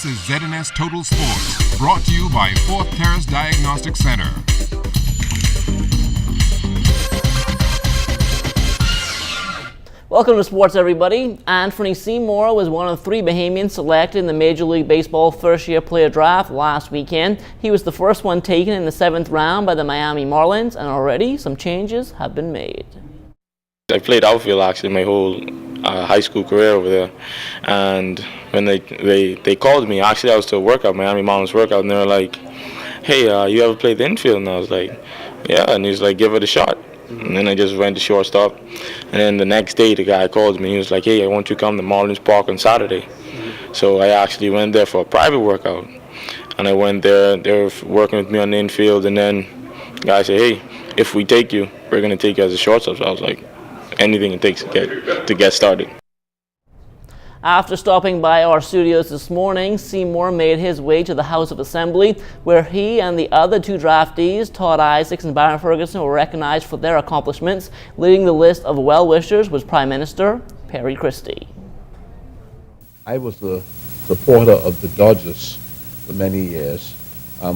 This is ZNS Total Sports, brought to you by Fourth Terrace Diagnostic Center. Welcome to sports, everybody. Anthony Seymour was one of 3 Bahamians selected in the Major League Baseball first-year player draft last weekend. He was the first one taken in the 7th round by the Miami Marlins, and already some changes have been made. I played outfield actually my whole high school career over there, and when they called me, actually I was to a workout, Miami Marlins workout, and they were like, "Hey, you ever played the infield?" And I was like, "Yeah," and he was like, "Give it a shot." And then I just went to shortstop, and then the next day the guy called me. He was like, "Hey, I want you to come to Marlins Park on Saturday." So I actually went there for a private workout, and I went there. They were working with me on the infield, and then the guy said, "Hey, if we take you, we're gonna take you as a shortstop." So I was like, anything it takes to get started. After stopping by our studios this morning, Seymour made his way to the House of Assembly, where he and the other 2 draftees, Todd Isaacs and Byron Ferguson, were recognized for their accomplishments. Leading the list of well-wishers was Prime Minister Perry Christie. I was a supporter of the Dodgers for many years,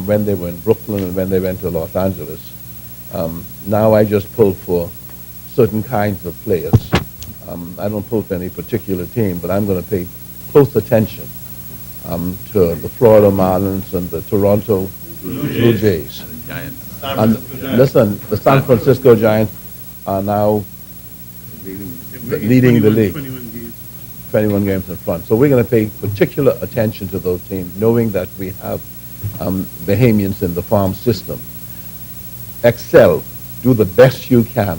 when they were in Brooklyn and when they went to Los Angeles. Now I just pull for certain kinds of players. I don't pull for any particular team, but I'm going to pay close attention to the Florida Marlins and the Toronto Blue Jays. And listen, the San Francisco Giants are now leading the league. 21 games in front. So we're going to pay particular attention to those teams, knowing that we have Bahamians in the farm system. Excel. Do the best you can.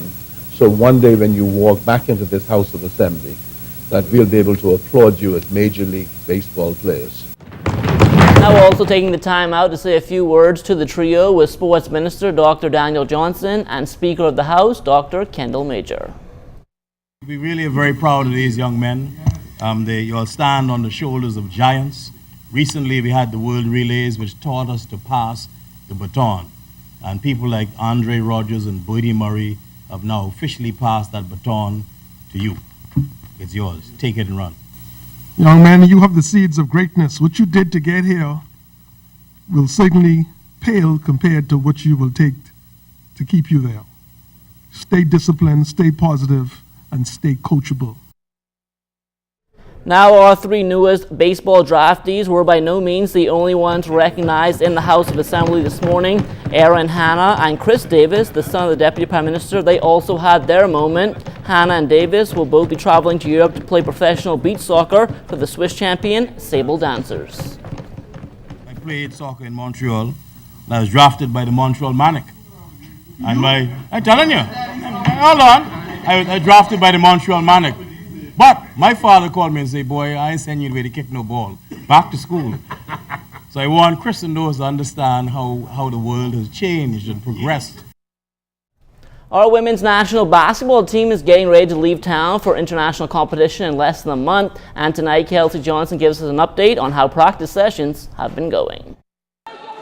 So one day when you walk back into this House of Assembly, that we'll be able to applaud you as Major League Baseball players. Now also taking the time out to say a few words to the trio was Sports Minister Dr. Daniel Johnson and Speaker of the House, Dr. Kendall Major. We really are very proud of these young men. They all stand on the shoulders of giants. Recently we had the World Relays, which taught us to pass the baton. And people like Andre Rogers and Birdie Murray have now officially passed that baton to you. It's yours. Take it and run. Young man, you have the seeds of greatness. What you did to get here will certainly pale compared to what you will take to keep you there. Stay disciplined, stay positive, and stay coachable. Now our 3 newest baseball draftees were by no means the only ones recognized in the House of Assembly this morning. Aaron Hanna and Chris Davis, the son of the Deputy Prime Minister, they also had their moment. Hanna and Davis will both be traveling to Europe to play professional beach soccer for the Swiss champion Sable Dancers. I played soccer in Montreal, and I was drafted by the Montreal Manic. And I'm telling you, hold on, I was drafted by the Montreal Manic. But my father called me and said, "Boy, I ain't sending you away to kick no ball. Back to school." So I want Chris and those to understand how the world has changed and progressed. Our women's national basketball team is getting ready to leave town for international competition in less than a month. And tonight, Kelsey Johnson gives us an update on how practice sessions have been going.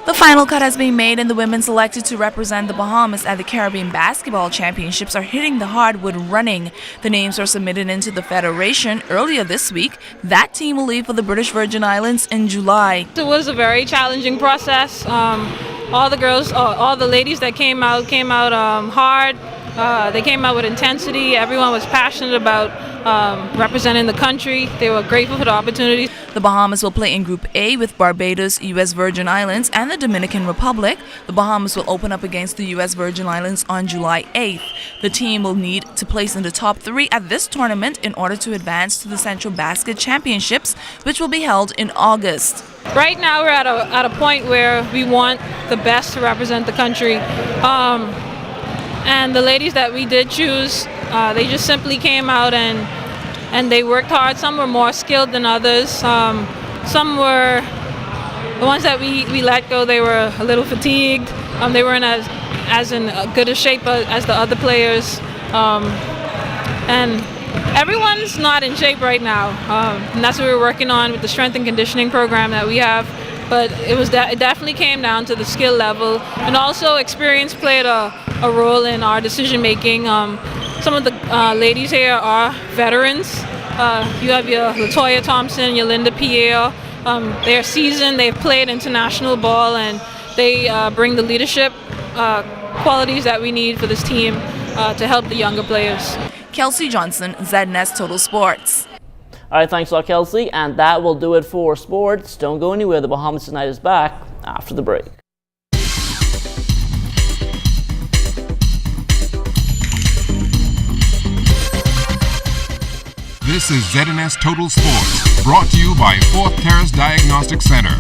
The final cut has been made, and the women selected to represent the Bahamas at the Caribbean Basketball Championships are hitting the hardwood running. The names are submitted into the Federation earlier this week. That team will leave for the British Virgin Islands in July. It was a very challenging process. All the girls, all the ladies that came out hard. They came out with intensity. Everyone was passionate about representing the country. They were grateful for the opportunity. The Bahamas will play in Group A with Barbados, U.S. Virgin Islands, and the Dominican Republic. The Bahamas will open up against the U.S. Virgin Islands on July 8th. The team will need to place in the top 3 at this tournament in order to advance to the Central Basket Championships, which will be held in August. Right now we're at a point where we want the best to represent the country. And the ladies that we did choose, they just simply came out and they worked hard. Some were more skilled than others. Some were, the ones that we let go, they were a little fatigued. They weren't as in good a shape as the other players. And everyone's not in shape right now. And that's what we're working on with the strength and conditioning program that we have. But it definitely came down to the skill level, and also experience played a role in our decision making. Some of the ladies here are veterans. You have your Latoya Thompson, your Linda Pierre, They're seasoned, they've played international ball, and they bring the leadership qualities that we need for this team to help the younger players. Kelsey Johnson, ZNS Total Sports. All right, thanks a lot, Kelsey. And that will do it for sports. Don't go anywhere. The Bahamas Tonight is back after the break. This is ZNS Total Sports, brought to you by Fourth Terrace Diagnostic Center.